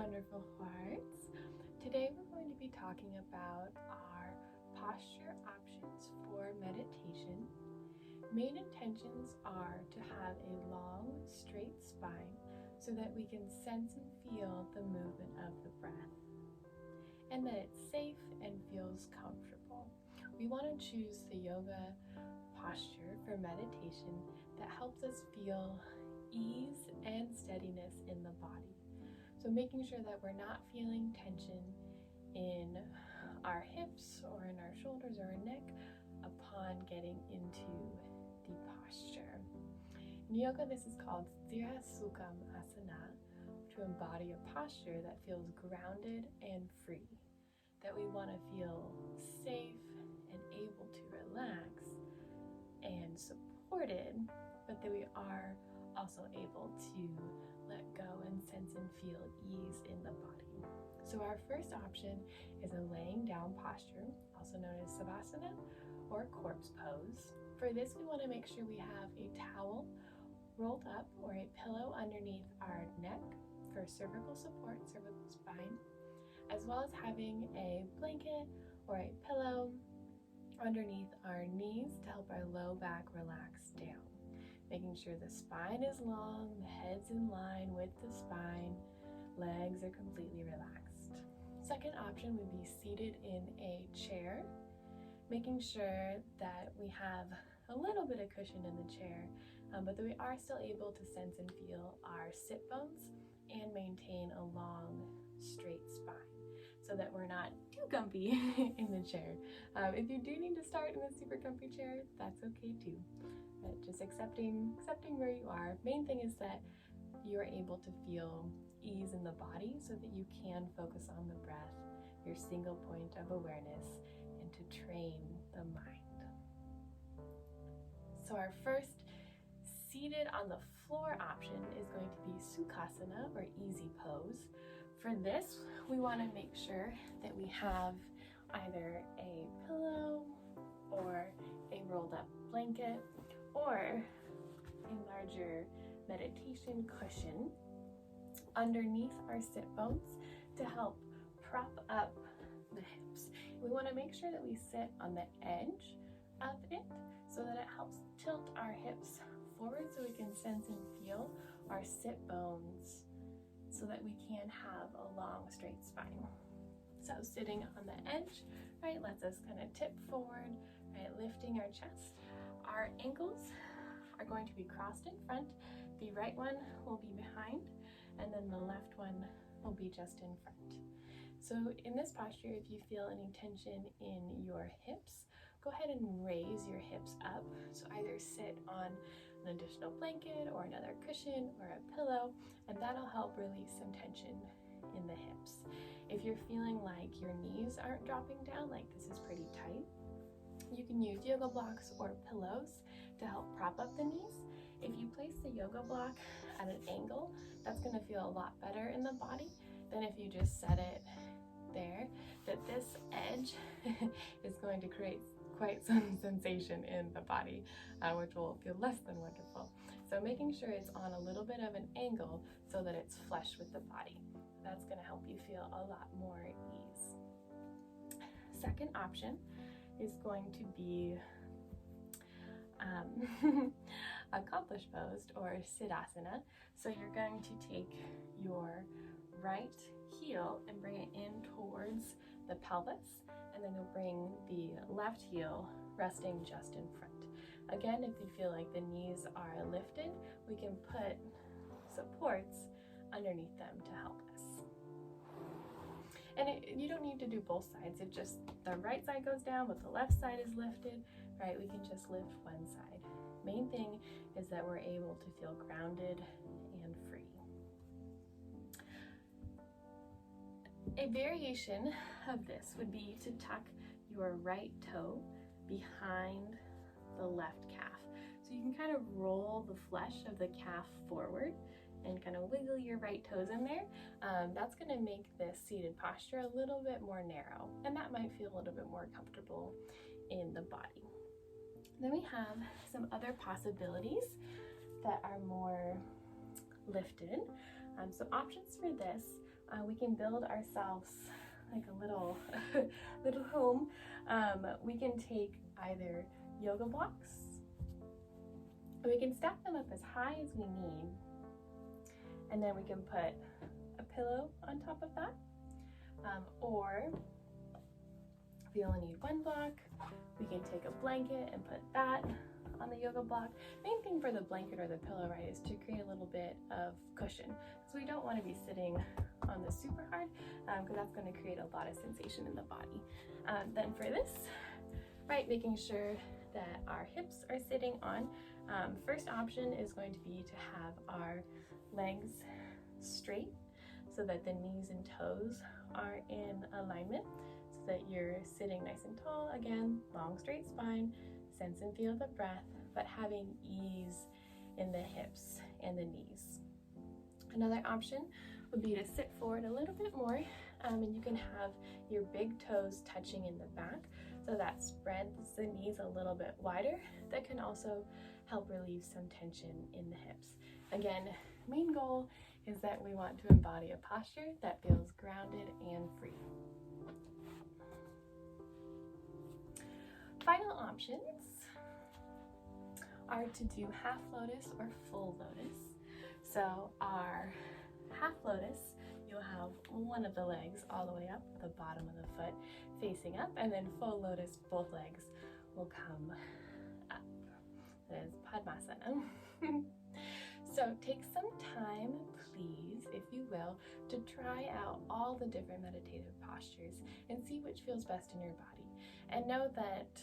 wonderful hearts. Today we're going to be talking about our posture options for meditation. Main intentions are to have a long, straight spine so that we can sense and feel the movement of the breath, and that it's safe and feels comfortable. We want to choose the yoga posture for meditation that helps us feel ease and steadiness in the body. So making sure that we're not feeling tension in our hips or in our shoulders or our neck upon getting into the posture. In yoga, this is called Sthira Sukham Asana, to embody a posture that feels grounded and free, that we want to feel safe and able to relax and supported, but that we are also able to let go and sense and feel ease in the body. So our first option is a laying down posture, also known as Savasana or corpse pose. For this, we want to make sure we have a towel rolled up or a pillow underneath our neck for cervical support, cervical spine, as well as having a blanket or a pillow underneath our knees to help our low back relax down. Making sure the spine is long, the head's in line with the spine, legs are completely relaxed. Second option would be seated in a chair, making sure that we have a little bit of cushion in the chair, but that we are still able to sense and feel our sit bones and maintain a long, straight spine so that we're not too comfy in the chair. If you do need to start in a super comfy chair, that's okay too. But just accepting where you are. Main thing is that you're able to feel ease in the body so that you can focus on the breath, your single point of awareness, and to train the mind. So our first seated on the floor option is going to be Sukhasana or easy pose. For this, we want to make sure that we have either a pillow or a rolled up blanket or a larger meditation cushion underneath our sit bones to help prop up the hips. We want to make sure that we sit on the edge of it so that it helps tilt our hips forward so we can sense and feel our sit bones so that we can have a long straight spine. So sitting on the edge, right, lets us kind of tip forward, right, lifting our chest. Our ankles are going to be crossed in front. The right one will be behind, and then the left one will be just in front. So in this posture, if you feel any tension in your hips, go ahead and raise your hips up. So either sit on an additional blanket or another cushion or a pillow, and that'll help release some tension in the hips. If you're feeling like your knees aren't dropping down, like this is pretty tight, you can use yoga blocks or pillows to help prop up the knees. If you place the yoga block at an angle, that's going to feel a lot better in the body than if you just set it there, that this edge is going to create quite some sensation in the body, which will feel less than wonderful. So making sure it's on a little bit of an angle so that it's flush with the body. That's going to help you feel a lot more ease. Second option is going to be accomplished posed or Siddhasana. So you're going to take your right heel and bring it in towards the pelvis, and then you'll bring the left heel resting just in front. Again, if you feel like the knees are lifted, we can put supports underneath them to help us. And you don't need to do both sides. If just the right side goes down but the left side is lifted, right, we can just lift one side. Main thing is that we're able to feel grounded and free. A variation of this would be to tuck your right toe behind the left calf. So you can kind of roll the flesh of the calf forward and kind of wiggle your right toes in there. That's going to make this seated posture a little bit more narrow, and that might feel a little bit more comfortable in the body. Then we have some other possibilities that are more lifted. So options for this We can build ourselves like a little little home. We can take either yoga blocks, we can stack them up as high as we need, and then we can put a pillow on top of that, or if we only need one block, we can take a blanket and put that on the yoga block. Main thing for the blanket or the pillow, right, is to create a little bit of cushion, because we don't want to be sitting on this super hard, because that's going to create a lot of sensation in the body. Then for this, right, making sure that our hips are sitting on. First option is going to be to have our legs straight so that the knees and toes are in alignment, so that you're sitting nice and tall. Again, long straight spine, sense and feel the breath, but having ease in the hips and the knees. Another option would be to sit forward a little bit more, and you can have your big toes touching in the back, so that spreads the knees a little bit wider. That can also help relieve some tension in the hips. Again, main goal is that we want to embody a posture that feels grounded and free. Final options are to do half lotus or full lotus. So our half lotus, you'll have one of the legs all the way up, the bottom of the foot facing up, and then full lotus, both legs will come up. That is Padmasana. So take some time, please, if you will, to try out all the different meditative postures and see which feels best in your body. And know that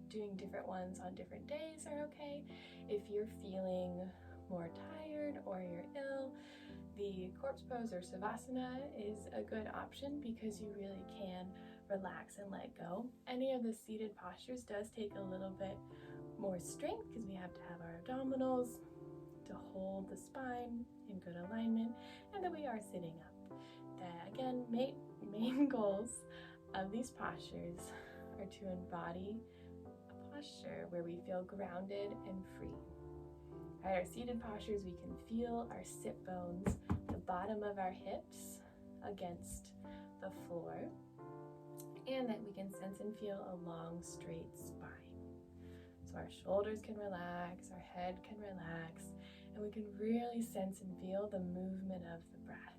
doing different ones on different days are okay. If you're feeling more tired or you're ill, the corpse pose or Savasana is a good option, because you really can relax and let go. Any of the seated postures does take a little bit more strength, because we have to have our abdominals to hold the spine in good alignment, and that we are sitting up. Again, main goals of these postures are to embody a posture where we feel grounded and free. Right, our seated postures, we can feel our sit bones, the bottom of our hips against the floor, and that we can sense and feel a long, straight spine. So our shoulders can relax, our head can relax, and we can really sense and feel the movement of the breath.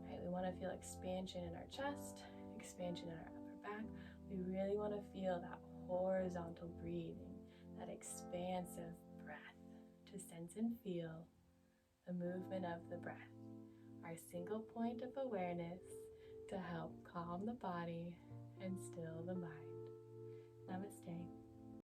Right, we want to feel expansion in our chest, expansion in our upper back. We really want to feel that horizontal breathing, that expansive breath, to sense and feel the movement of the breath, our single point of awareness to help calm the body and still the mind.